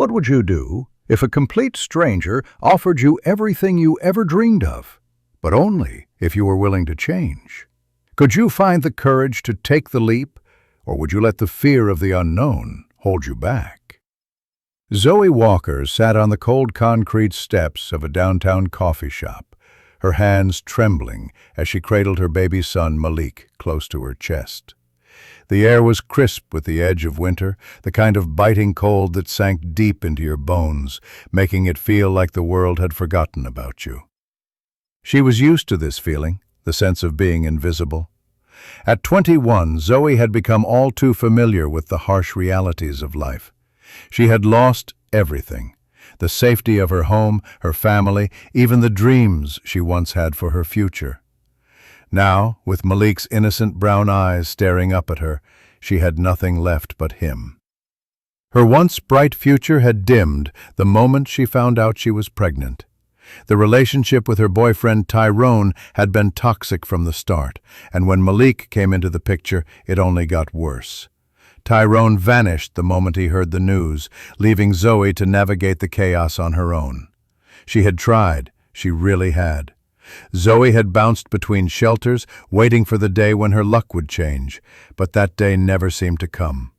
What would you do if a complete stranger offered you everything you ever dreamed of, but only if you were willing to change? Could you find the courage to take the leap, or would you let the fear of the unknown hold you back? Zoe Walker sat on the cold concrete steps of a downtown coffee shop, her hands trembling as she cradled her baby son Malik close to her chest. The air was crisp with the edge of winter, the kind of biting cold that sank deep into your bones, making it feel like the world had forgotten about you. She was used to this feeling, the sense of being invisible. At 21, Zoe had become all too familiar with the harsh realities of life. She had lost everything: the safety of her home, her family, even the dreams she once had for her future. Now, with Malik's innocent brown eyes staring up at her, she had nothing left but him. Her once bright future had dimmed the moment she found out she was pregnant. The relationship with her boyfriend Tyrone had been toxic from the start, and when Malik came into the picture, it only got worse. Tyrone vanished the moment he heard the news, leaving Zoe to navigate the chaos on her own. She had tried, she really had. Zoe had bounced between shelters, waiting for the day when her luck would change, but that day never seemed to come.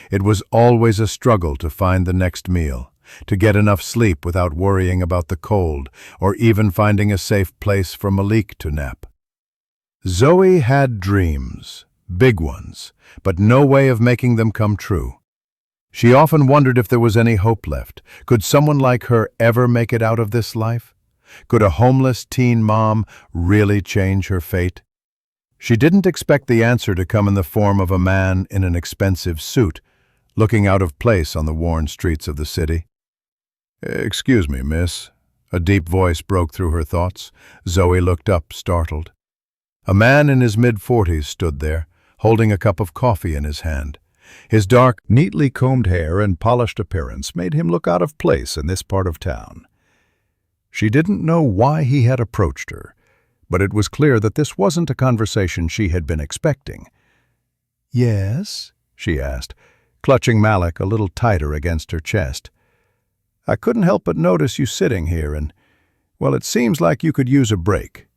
It was always a struggle to find the next meal, to get enough sleep without worrying about the cold, or even finding a safe place for Malik to nap. Zoe had dreams, big ones, but no way of making them come true. She often wondered if there was any hope left. Could someone like her ever make it out of this life? Could a homeless teen mom really change her fate? She didn't expect the answer to come in the form of a man in an expensive suit, looking out of place on the worn streets of the city. "Excuse me, miss." A deep voice broke through her thoughts. Zoe looked up, startled. A man in his mid-40s stood there, holding a cup of coffee in his hand. His dark, neatly combed hair and polished appearance made him look out of place in this part of town. She didn't know why he had approached her, but it was clear that this wasn't a conversation she had been expecting. "Yes?" she asked, clutching Malik a little tighter against her chest. "I couldn't help but notice you sitting here and, well, it seems like you could use a break."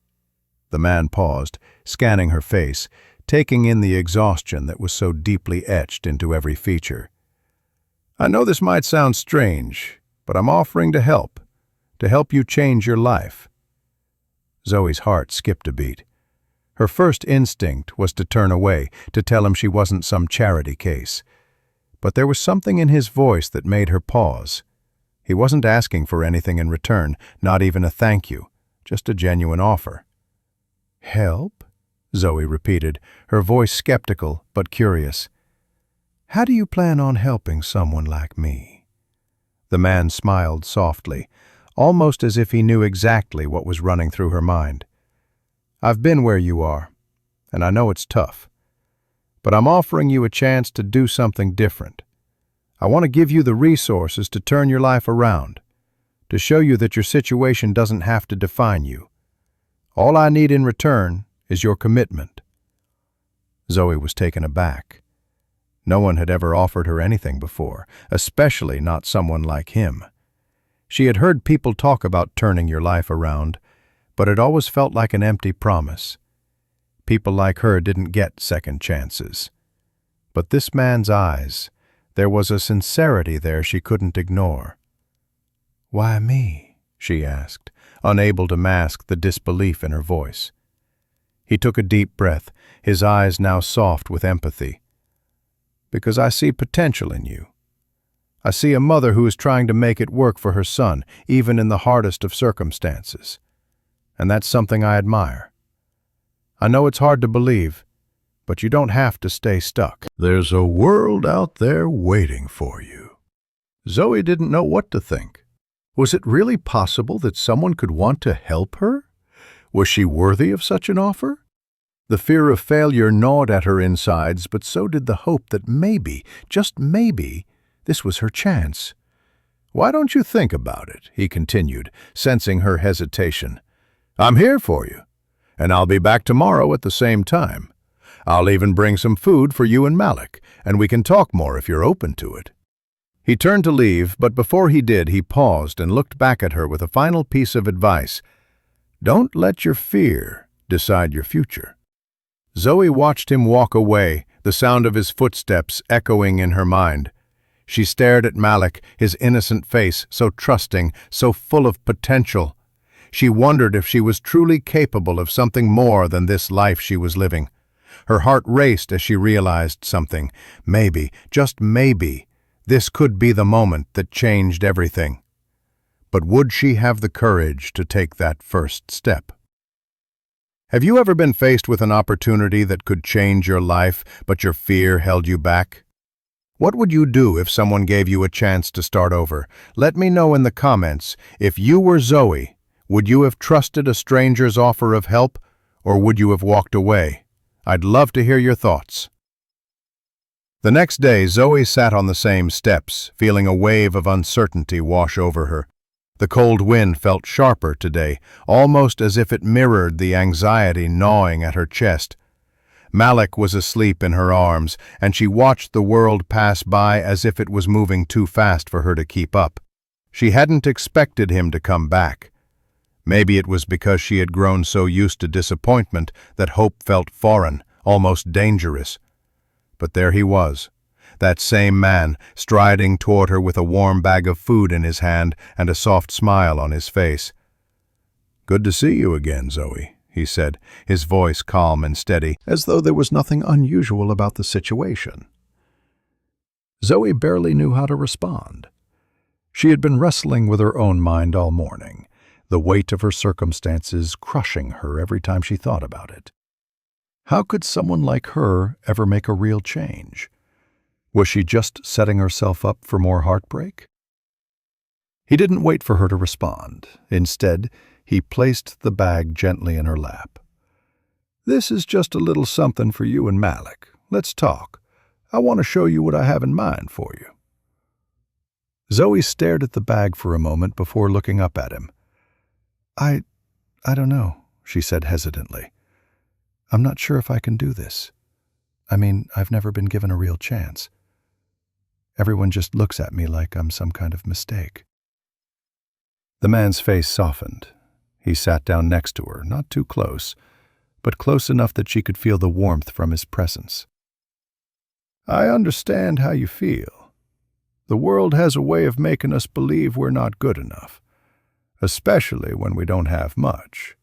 The man paused, scanning her face, taking in the exhaustion that was so deeply etched into every feature. "I know this might sound strange, but I'm offering to help you change your life." Zoe's heart skipped a beat. Her first instinct was to turn away, to tell him she wasn't some charity case. But there was something in his voice that made her pause. He wasn't asking for anything in return, not even a thank you, just a genuine offer. "Help?" Zoe repeated, her voice skeptical but curious. "How do you plan on helping someone like me?" The man smiled softly, almost as if he knew exactly what was running through her mind. "I've been where you are, and I know it's tough. But I'm offering you a chance to do something different. I want to give you the resources to turn your life around, to show you that your situation doesn't have to define you. All I need in return is your commitment." Zoe was taken aback. No one had ever offered her anything before, especially not someone like him. She had heard people talk about turning your life around, but it always felt like an empty promise. People like her didn't get second chances. But this man's eyes, there was a sincerity there she couldn't ignore. "Why me?" she asked, unable to mask the disbelief in her voice. He took a deep breath, his eyes now soft with empathy. "Because I see potential in you. I see a mother who is trying to make it work for her son, even in the hardest of circumstances. And that's something I admire. I know it's hard to believe, but you don't have to stay stuck. There's a world out there waiting for you." Zoe didn't know what to think. Was it really possible that someone could want to help her? Was she worthy of such an offer? The fear of failure gnawed at her insides, but so did the hope that maybe, just maybe, this was her chance. "Why don't you think about it?" he continued, sensing her hesitation. "I'm here for you, and I'll be back tomorrow at the same time. I'll even bring some food for you and Malik, and we can talk more if you're open to it." He turned to leave, but before he did, he paused and looked back at her with a final piece of advice. Don't let your fear decide your future. Zoe watched him walk away, the sound of his footsteps echoing in her mind. She stared at Malik, his innocent face, so trusting, so full of potential. She wondered if she was truly capable of something more than this life she was living. Her heart raced as she realized something. Maybe, just maybe, this could be the moment that changed everything. But would she have the courage to take that first step? Have you ever been faced with an opportunity that could change your life, but your fear held you back? What would you do if someone gave you a chance to start over? Let me know in the comments. If you were Zoe, would you have trusted a stranger's offer of help, or would you have walked away? I'd love to hear your thoughts. The next day, Zoe sat on the same steps, feeling a wave of uncertainty wash over her. The cold wind felt sharper today, almost as if it mirrored the anxiety gnawing at her chest. Malik was asleep in her arms, and she watched the world pass by as if it was moving too fast for her to keep up. She hadn't expected him to come back. Maybe it was because she had grown so used to disappointment that hope felt foreign, almost dangerous. But there he was, that same man, striding toward her with a warm bag of food in his hand and a soft smile on his face. "Good to see you again, Zoe," he said, his voice calm and steady, as though there was nothing unusual about the situation. Zoe barely knew how to respond. She had been wrestling with her own mind all morning, the weight of her circumstances crushing her every time she thought about it. How could someone like her ever make a real change? Was she just setting herself up for more heartbreak? He didn't wait for her to respond. Instead, he placed the bag gently in her lap. "This is just a little something for you and Malik. Let's talk. I want to show you what I have in mind for you." Zoe stared at the bag for a moment before looking up at him. I don't know," she said hesitantly. "I'm not sure if I can do this. I mean, I've never been given a real chance. Everyone just looks at me like I'm some kind of mistake." The man's face softened. He sat down next to her, not too close, but close enough that she could feel the warmth from his presence. "I understand how you feel. The world has a way of making us believe we're not good enough, especially when we don't have much.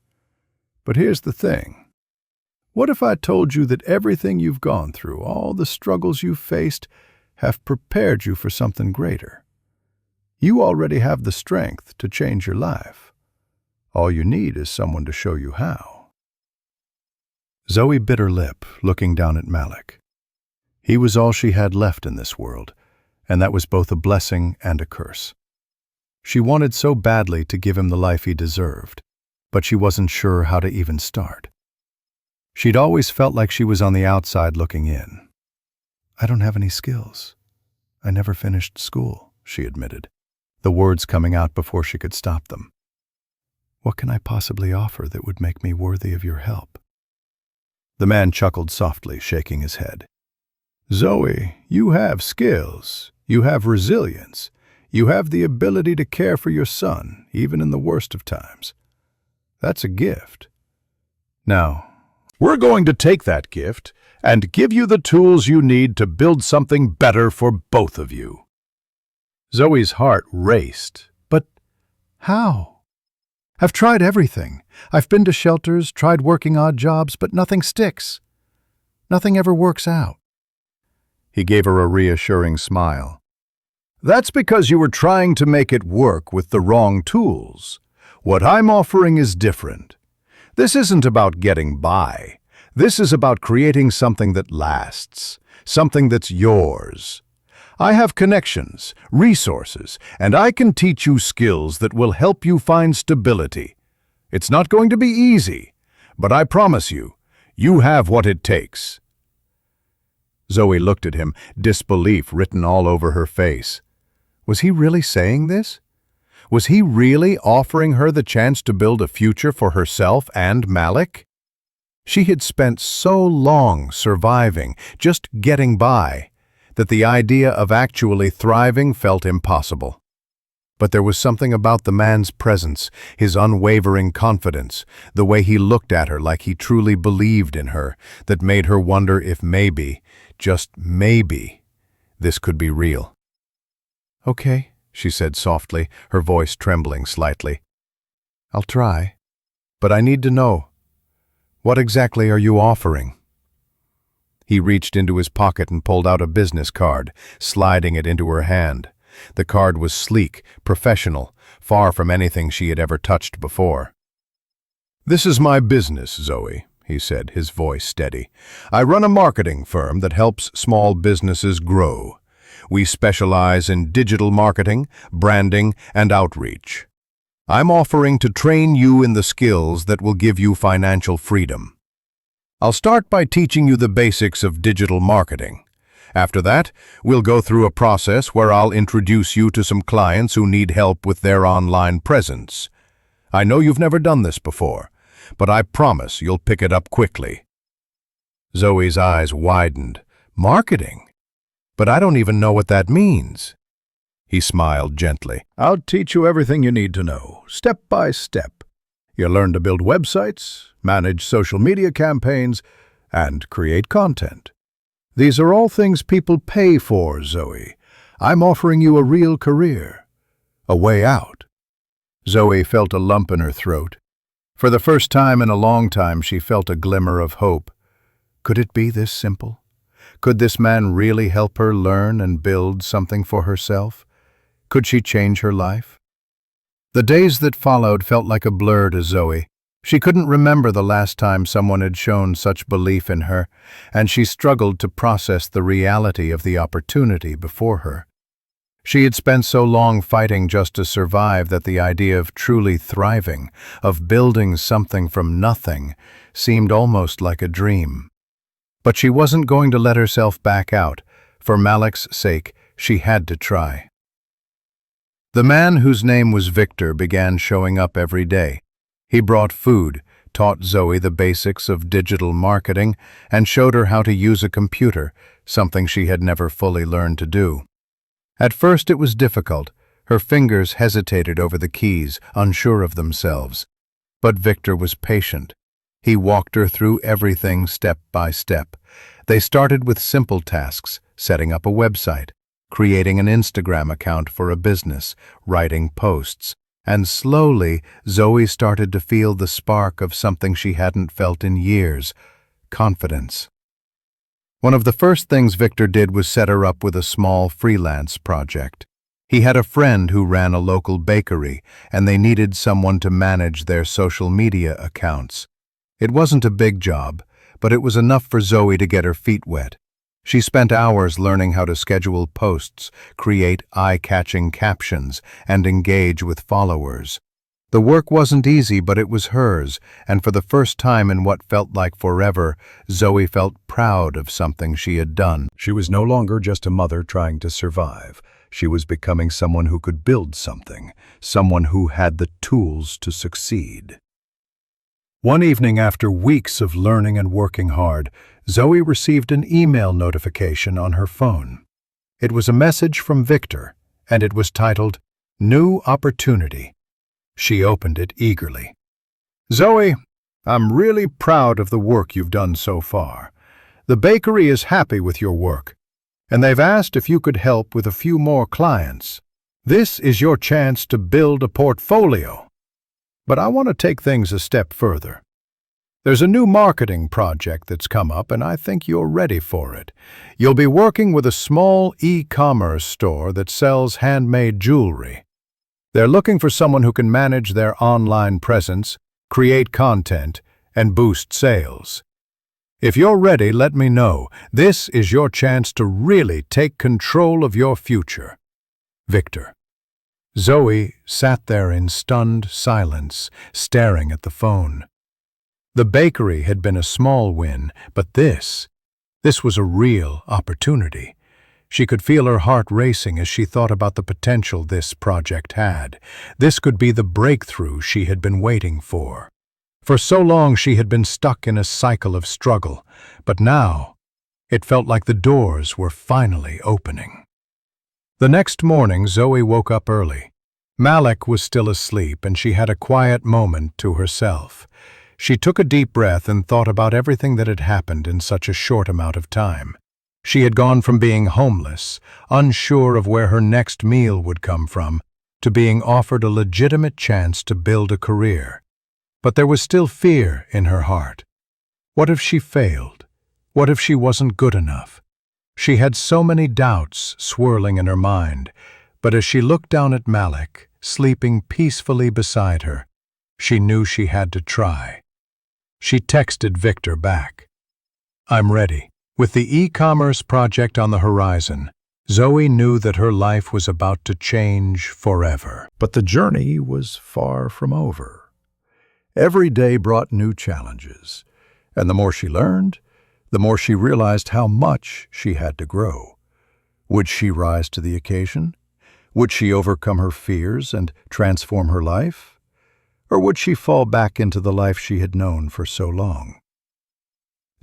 But here's the thing. What if I told you that everything you've gone through, all the struggles you've faced, have prepared you for something greater? You already have the strength to change your life. All you need is someone to show you how." Zoe bit her lip, looking down at Malik. He was all she had left in this world, and that was both a blessing and a curse. She wanted so badly to give him the life he deserved, but she wasn't sure how to even start. She'd always felt like she was on the outside looking in. "I don't have any skills. I never finished school," she admitted, the words coming out before she could stop them. "What can I possibly offer that would make me worthy of your help?" The man chuckled softly, shaking his head. "Zoe, you have skills. You have resilience. You have the ability to care for your son, even in the worst of times. That's a gift. Now, we're going to take that gift and give you the tools you need to build something better for both of you." Zoe's heart raced. "But how? I've tried everything. I've been to shelters, tried working odd jobs, but nothing sticks. Nothing ever works out." He gave her a reassuring smile. "That's because you were trying to make it work with the wrong tools. What I'm offering is different. This isn't about getting by. This is about creating something that lasts, something that's yours. I have connections, resources, and I can teach you skills that will help you find stability. It's not going to be easy, but I promise you, you have what it takes." Zoe looked at him, disbelief written all over her face. Was he really saying this? Was he really offering her the chance to build a future for herself and Malik? She had spent so long surviving, just getting by, that the idea of actually thriving felt impossible. But there was something about the man's presence, his unwavering confidence, the way he looked at her like he truly believed in her, that made her wonder if maybe, just maybe, this could be real. "Okay," she said softly, her voice trembling slightly. "I'll try. But I need to know, what exactly are you offering?" He reached into his pocket and pulled out a business card, sliding it into her hand. The card was sleek, professional, far from anything she had ever touched before. "This is my business, Zoe," he said, his voice steady. "I run a marketing firm that helps small businesses grow. We specialize in digital marketing, branding, and outreach. I'm offering to train you in the skills that will give you financial freedom. I'll start by teaching you the basics of digital marketing. After that, we'll go through a process where I'll introduce you to some clients who need help with their online presence. I know you've never done this before, but I promise you'll pick it up quickly." Zoe's eyes widened. "Marketing? But I don't even know what that means." He smiled gently. "I'll teach you everything you need to know, step by step. You'll learn to build websites, manage social media campaigns, and create content. These are all things people pay for, Zoe. I'm offering you a real career, a way out." Zoe felt a lump in her throat. For the first time in a long time, she felt a glimmer of hope. Could it be this simple? Could this man really help her learn and build something for herself? Could she change her life? The days that followed felt like a blur to Zoe. She couldn't remember the last time someone had shown such belief in her, and she struggled to process the reality of the opportunity before her. She had spent so long fighting just to survive that the idea of truly thriving, of building something from nothing, seemed almost like a dream. But she wasn't going to let herself back out. For Malik's sake, she had to try. The man, whose name was Victor, began showing up every day. He brought food, taught Zoe the basics of digital marketing, and showed her how to use a computer, something she had never fully learned to do. At first it was difficult. Her fingers hesitated over the keys, unsure of themselves. But Victor was patient. He walked her through everything step by step. They started with simple tasks, setting up a website, creating an Instagram account for a business, writing posts. And slowly, Zoe started to feel the spark of something she hadn't felt in years: confidence. One of the first things Victor did was set her up with a small freelance project. He had a friend who ran a local bakery, and they needed someone to manage their social media accounts. It wasn't a big job, but it was enough for Zoe to get her feet wet. She spent hours learning how to schedule posts, create eye-catching captions, and engage with followers. The work wasn't easy, but it was hers, and for the first time in what felt like forever, Zoe felt proud of something she had done. She was no longer just a mother trying to survive. She was becoming someone who could build something, someone who had the tools to succeed. One evening, after weeks of learning and working hard, Zoe received an email notification on her phone. It was a message from Victor, and it was titled, "New Opportunity." She opened it eagerly. "Zoe, I'm really proud of the work you've done so far. The bakery is happy with your work, and they've asked if you could help with a few more clients. This is your chance to build a portfolio. But I want to take things a step further. There's a new marketing project that's come up, and I think you're ready for it. You'll be working with a small e-commerce store that sells handmade jewelry. They're looking for someone who can manage their online presence, create content, and boost sales. If you're ready, let me know. This is your chance to really take control of your future. Victor." Zoe sat there in stunned silence, staring at the phone. The bakery had been a small win, but this was a real opportunity. She could feel her heart racing as she thought about the potential this project had. This could be the breakthrough she had been waiting for. For so long she had been stuck in a cycle of struggle, but now It felt like the doors were finally opening. The next morning, Zoe woke up early. Malik was still asleep, and she had a quiet moment to herself. She took a deep breath and thought about everything that had happened in such a short amount of time. She had gone from being homeless, unsure of where her next meal would come from, to being offered a legitimate chance to build a career. But there was still fear in her heart. What if she failed? What if she wasn't good enough? She had so many doubts swirling in her mind, but as she looked down at Malik, sleeping peacefully beside her, she knew she had to try. She texted Victor back. "I'm ready." With the e-commerce project on the horizon, Zoe knew that her life was about to change forever. But the journey was far from over. Every day brought new challenges, and the more she learned, the more she realized how much she had to grow. Would she rise to the occasion? Would she overcome her fears and transform her life? Or would she fall back into the life she had known for so long?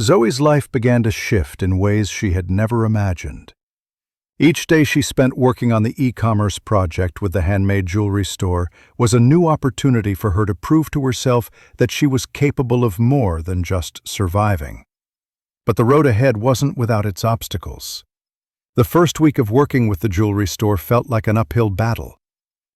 Zoe's life began to shift in ways she had never imagined. Each day she spent working on the e-commerce project with the handmade jewelry store was a new opportunity for her to prove to herself that she was capable of more than just surviving. But the road ahead wasn't without its obstacles. The first week of working with the jewelry store felt like an uphill battle.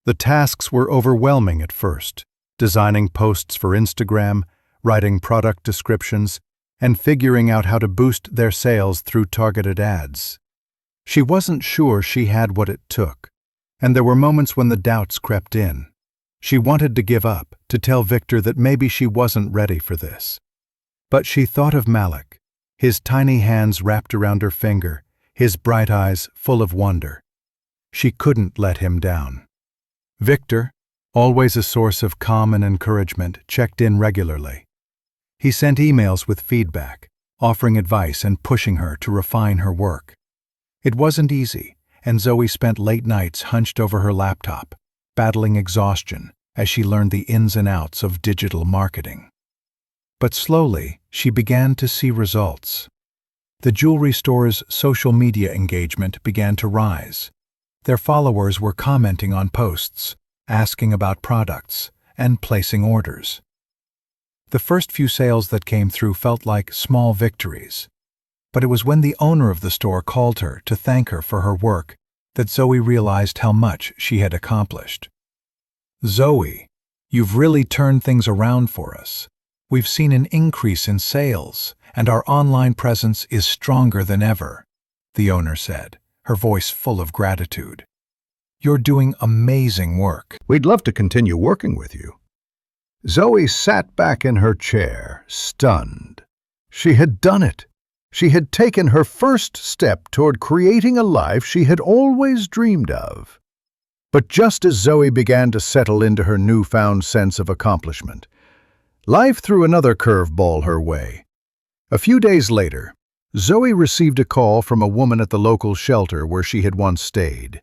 The tasks were overwhelming at first, designing posts for Instagram, writing product descriptions, and figuring out how to boost their sales through targeted ads. She wasn't sure she had what it took, and there were moments when the doubts crept in. She wanted to give up, to tell Victor that maybe she wasn't ready for this. But she thought of Malik, his tiny hands wrapped around her finger, his bright eyes full of wonder. She couldn't let him down. Victor, always a source of calm and encouragement, checked in regularly. He sent emails with feedback, offering advice and pushing her to refine her work. It wasn't easy, and Zoe spent late nights hunched over her laptop, battling exhaustion as she learned the ins and outs of digital marketing. But slowly, she began to see results. The jewelry store's social media engagement began to rise. Their followers were commenting on posts, asking about products, and placing orders. The first few sales that came through felt like small victories. But it was when the owner of the store called her to thank her for her work that Zoe realized how much she had accomplished. "Zoe, you've really turned things around for us. We've seen an increase in sales, and our online presence is stronger than ever," the owner said, her voice full of gratitude. "You're doing amazing work. We'd love to continue working with you." Zoe sat back in her chair, stunned. She had done it. She had taken her first step toward creating a life she had always dreamed of. But just as Zoe began to settle into her newfound sense of accomplishment, life threw another curveball her way. A few days later, Zoe received a call from a woman at the local shelter where she had once stayed.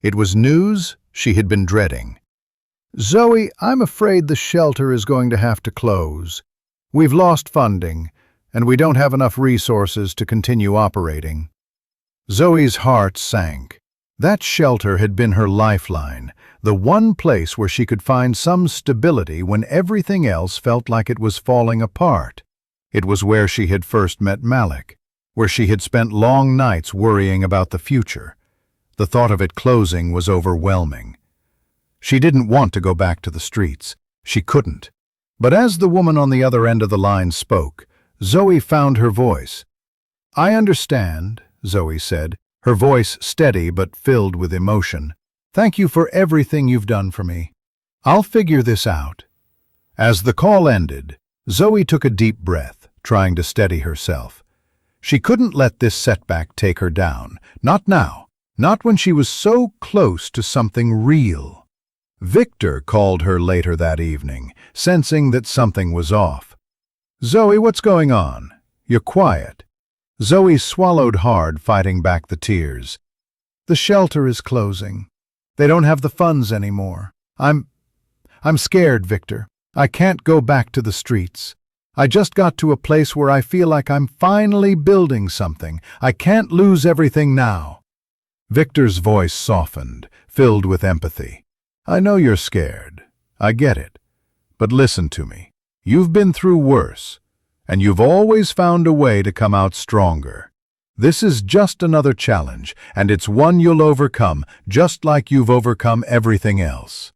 It was news she had been dreading. "Zoe, I'm afraid the shelter is going to have to close. We've lost funding, and we don't have enough resources to continue operating." Zoe's heart sank. That shelter had been her lifeline, the one place where she could find some stability when everything else felt like it was falling apart. It was where she had first met Malik, where she had spent long nights worrying about the future. The thought of it closing was overwhelming. She didn't want to go back to the streets. She couldn't. But as the woman on the other end of the line spoke, Zoe found her voice. "I understand," Zoe said, her voice steady but filled with emotion. "Thank you for everything you've done for me. I'll figure this out." As the call ended, Zoe took a deep breath, trying to steady herself. She couldn't let this setback take her down. Not now. Not when she was so close to something real. Victor called her later that evening, sensing that something was off. "Zoe, what's going on? You're quiet." Zoe swallowed hard, fighting back the tears. "The shelter is closing. They don't have the funds anymore. I'm scared, Victor. I can't go back to the streets. I just got to a place where I feel like I'm finally building something. I can't lose everything now." Victor's voice softened, filled with empathy. "I know you're scared. I get it. But listen to me. You've been through worse, and you've always found a way to come out stronger. This is just another challenge, and it's one you'll overcome, just like you've overcome everything else."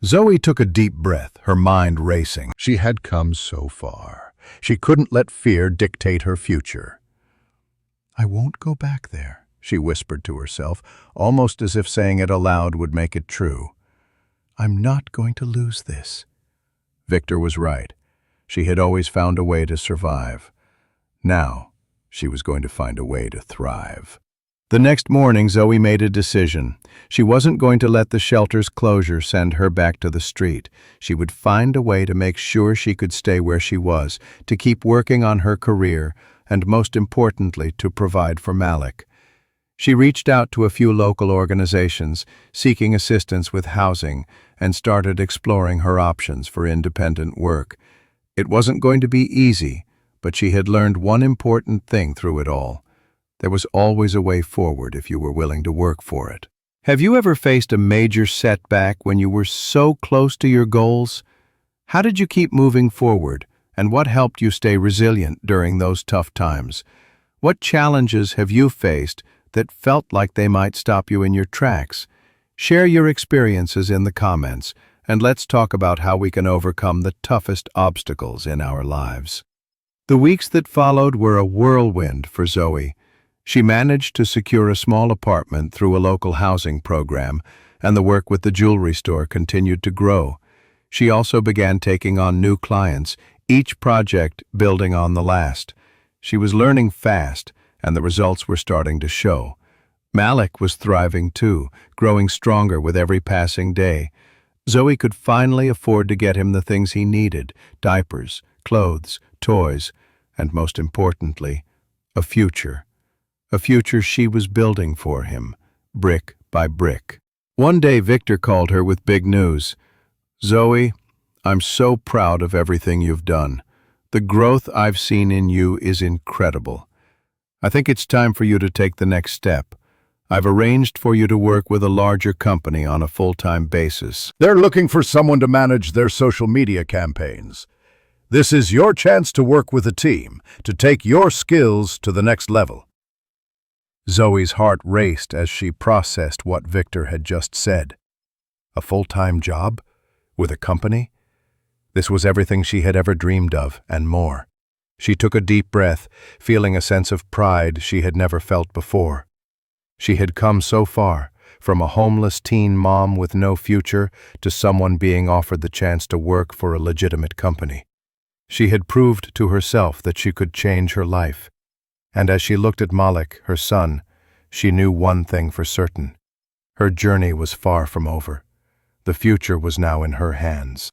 Zoe took a deep breath, her mind racing. She had come so far. She couldn't let fear dictate her future. "I won't go back there," she whispered to herself, almost as if saying it aloud would make it true. "I'm not going to lose this." Victor was right. She had always found a way to survive. Now, she was going to find a way to thrive. The next morning, Zoe made a decision. She wasn't going to let the shelter's closure send her back to the street. She would find a way to make sure she could stay where she was, to keep working on her career, and most importantly, to provide for Malik. She reached out to a few local organizations, seeking assistance with housing, and started exploring her options for independent work. It wasn't going to be easy, but she had learned one important thing through it all. There was always a way forward if you were willing to work for it. Have you ever faced a major setback when you were so close to your goals? How did you keep moving forward, and what helped you stay resilient during those tough times? What challenges have you faced that felt like they might stop you in your tracks? Share your experiences in the comments, and let's talk about how we can overcome the toughest obstacles in our lives. The weeks that followed were a whirlwind for Zoe. She managed to secure a small apartment through a local housing program, and the work with the jewelry store continued to grow. She also began taking on new clients, each project building on the last. She was learning fast, and the results were starting to show. Malik was thriving too, growing stronger with every passing day. Zoe could finally afford to get him the things he needed: diapers, clothes, toys, and most importantly, a future. A future she was building for him, brick by brick. One day Victor called her with big news. "Zoe, I'm so proud of everything you've done. The growth I've seen in you is incredible. I think it's time for you to take the next step. I've arranged for you to work with a larger company on a full-time basis. They're looking for someone to manage their social media campaigns. This is your chance to work with a team, to take your skills to the next level." Zoe's heart raced as she processed what Victor had just said. A full-time job? With a company? This was everything she had ever dreamed of, and more. She took a deep breath, feeling a sense of pride she had never felt before. She had come so far, from a homeless teen mom with no future to someone being offered the chance to work for a legitimate company. She had proved to herself that she could change her life. And as she looked at Malik, her son, she knew one thing for certain. Her journey was far from over. The future was now in her hands.